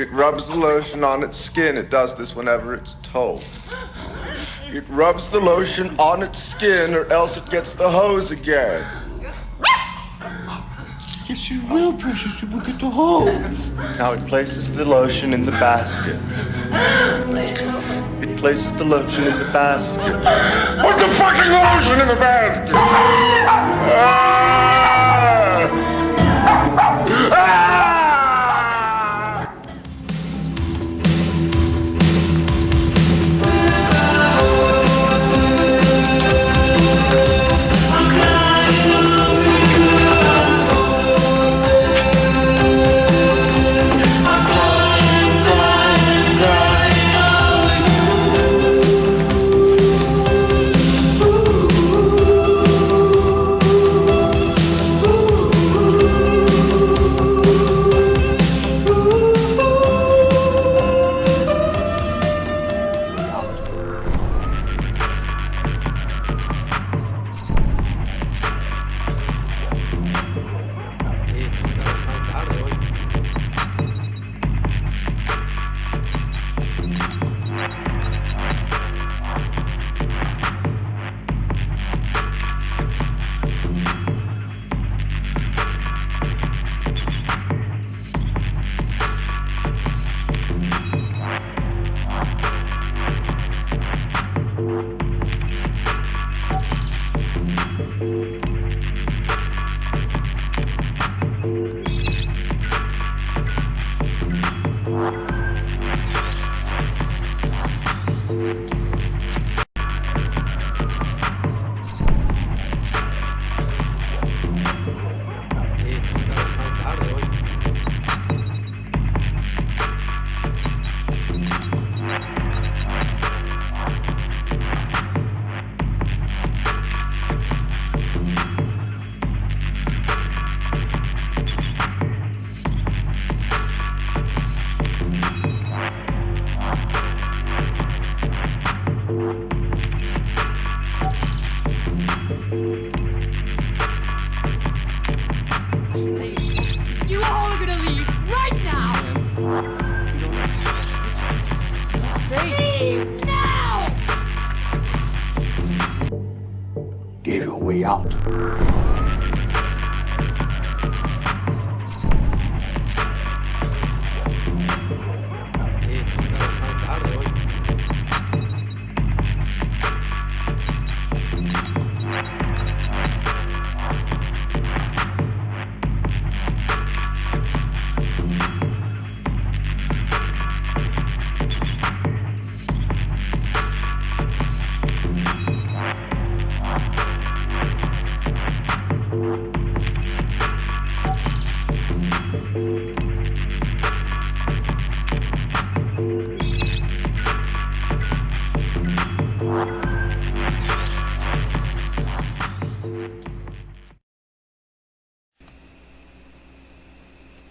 It rubs the lotion on its skin. It does this whenever it's told. It rubs the lotion on its skin, or else it gets the hose again. Yes, you will, precious. You will get the hose. Now it places the lotion in the basket. It places the lotion in the basket. Put the fucking lotion in the basket! You all are gonna leave right now! Leave now! Gave you a way out.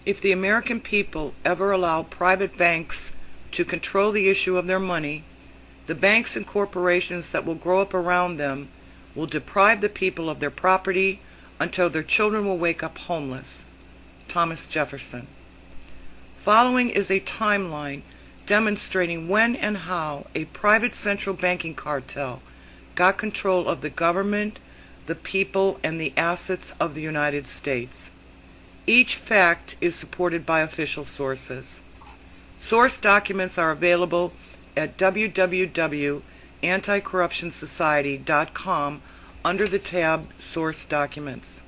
If the American people ever allow private banks to control the issue of their money, the banks and corporations that will grow up around them will deprive the people of their property until their children will wake up homeless. Thomas Jefferson. Following is a timeline demonstrating when and how a private central banking cartel got control of the government, the people, and the assets of the United States. Each fact is supported by official sources. Source documents are available at www.anticorruptionsociety.com under the tab Source Documents.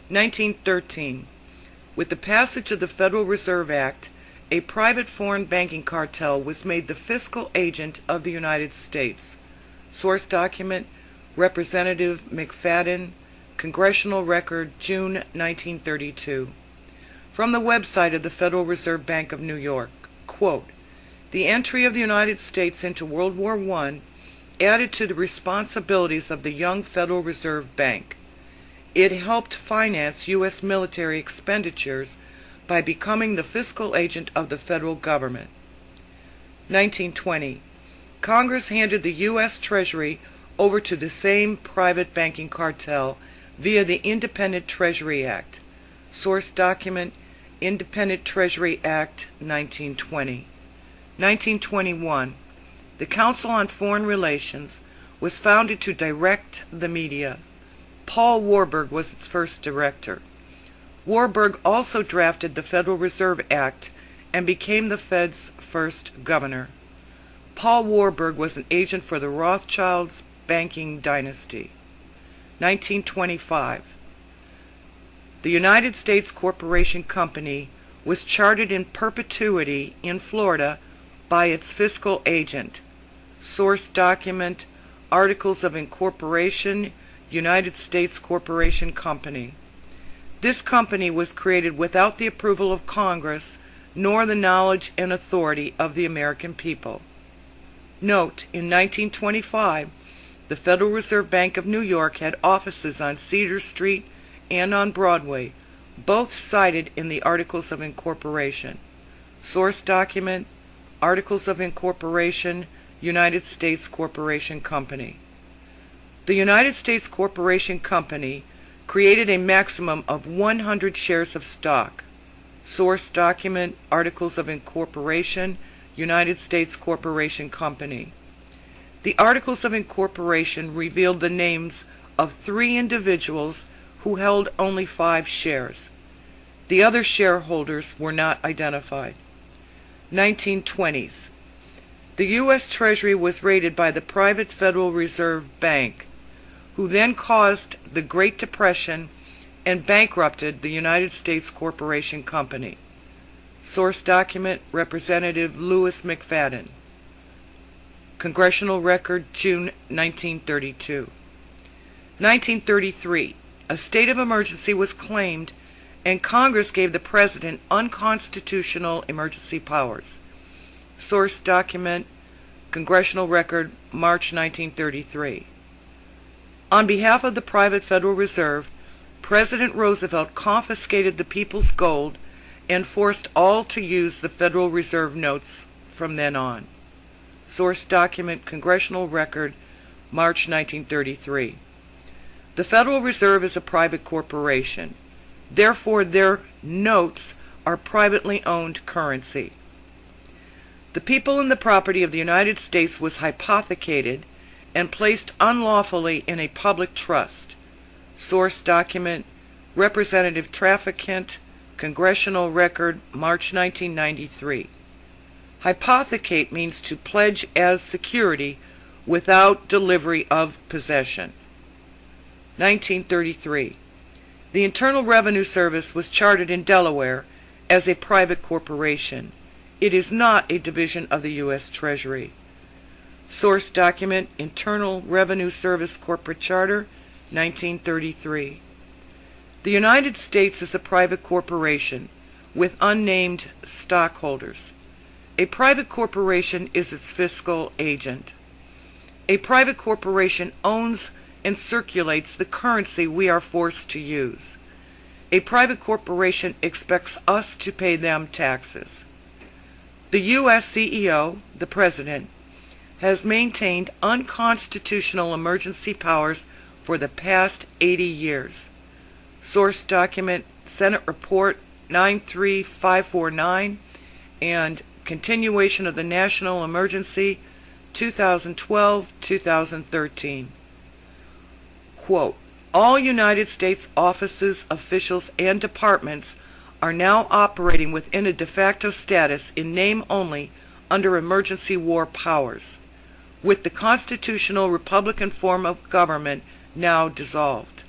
1913. With the passage of the Federal Reserve Act, a private foreign banking cartel was made the fiscal agent of the United States. Source document, Representative McFadden, Congressional Record, June 1932. From the website of the Federal Reserve Bank of New York, quote, "The entry of the United States into World War I added to the responsibilities of the young Federal Reserve Bank. It helped finance U.S. military expenditures by becoming the fiscal agent of the federal government." 1920. Congress handed the U.S. Treasury over to the same private banking cartel via the Independent Treasury Act. Source document, Independent Treasury Act, 1920. 1921. The Council on Foreign Relations was founded to direct the media. Paul Warburg was its first director. Warburg also drafted the Federal Reserve Act and became the Fed's first governor. Paul Warburg was an agent for the Rothschilds banking dynasty. 1925. The United States Corporation Company was chartered in perpetuity in Florida by its fiscal agent. Source document, Articles of Incorporation, United States Corporation Company. This company was created without the approval of Congress, nor the knowledge and authority of the American people. Note, in 1925, the Federal Reserve Bank of New York had offices on Cedar Street and on Broadway, both cited in the Articles of Incorporation. Source document, Articles of Incorporation, United States Corporation Company. The United States Corporation Company created a maximum of 100 shares of stock. Source document, Articles of Incorporation, United States Corporation Company. The Articles of Incorporation revealed the names of 3 individuals who held only 5 shares. The other shareholders were not identified. 1920s. The U.S. Treasury was raided by the private Federal Reserve Bank, who then caused the Great Depression and bankrupted the United States Corporation Company. Source document, Representative Louis McFadden. Congressional Record, June 1932. 1933. A state of emergency was claimed, and Congress gave the President unconstitutional emergency powers. Source document, Congressional Record, March 1933. On behalf of the private Federal Reserve, President Roosevelt confiscated the people's gold and forced all to use the Federal Reserve notes from then on. Source document, Congressional Record, March 1933. The Federal Reserve is a private corporation. Therefore, their notes are privately owned currency. The people and the property of the United States was hypothecated and placed unlawfully in a public trust. Source document, Representative Trafficant, Congressional Record, March 1993. Hypothecate means to pledge as security without delivery of possession. 1933. The Internal Revenue Service was chartered in Delaware as a private corporation. It is not a division of the U.S. Treasury. Source document, Internal Revenue Service Corporate Charter, 1933. The United States is a private corporation with unnamed stockholders. A private corporation is its fiscal agent. A private corporation owns and circulates the currency we are forced to use. A private corporation expects us to pay them taxes. The U.S. CEO, the President, has maintained unconstitutional emergency powers for the past 80 years. Source document, Senate Report 93549 and Continuation of the National Emergency 2012-2013. Quote, all United States offices, officials, and departments are now operating within a de facto status in name only under emergency war powers, with the constitutional Republican form of government now dissolved.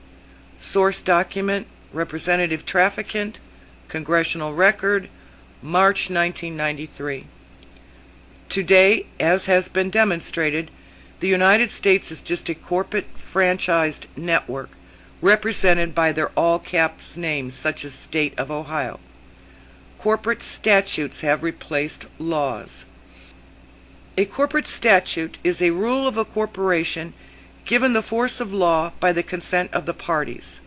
Source document, Representative Trafficant, Congressional Record, March 1993. Today, as has been demonstrated, the United States is just a corporate franchised network represented by their all-caps names such as State of Ohio. Corporate statutes have replaced laws. A corporate statute is a rule of a corporation given the force of law by the consent of the parties.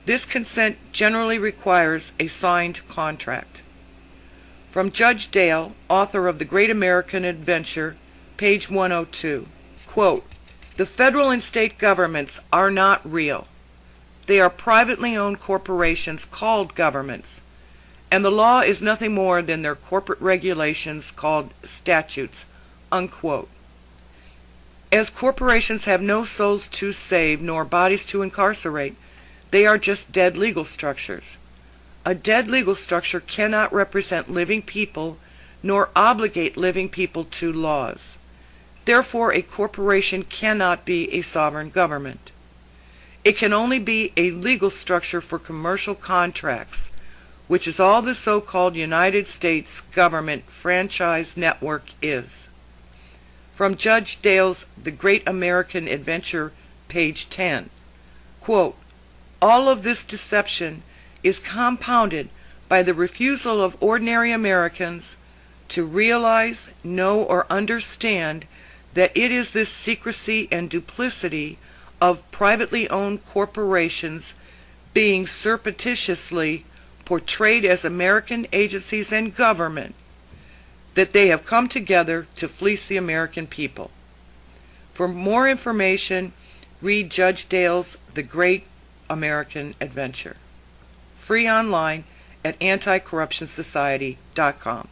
This consent generally requires a signed contract. From Judge Dale, author of The Great American Adventure, page 102, quote, the federal and state governments are not real. They are privately owned corporations called governments. and the law is nothing more than their corporate regulations called statutes, unquote. As corporations have no souls to save nor bodies to incarcerate, they are just dead legal structures. A dead legal structure cannot represent living people nor obligate living people to laws. Therefore, a corporation cannot be a sovereign government. It can only be a legal structure for commercial contracts, which is all the so-called United States government franchise network is. From Judge Dale's The Great American Adventure, page 10, quote, all of this deception is compounded by the refusal of ordinary Americans to realize, know, or understand that it is this secrecy and duplicity of privately owned corporations being surreptitiously portrayed as American agencies and government that they have come together to fleece the American people. For more information, read Judge Dale's The Great American Adventure. Free online at anticorruptionsociety.com.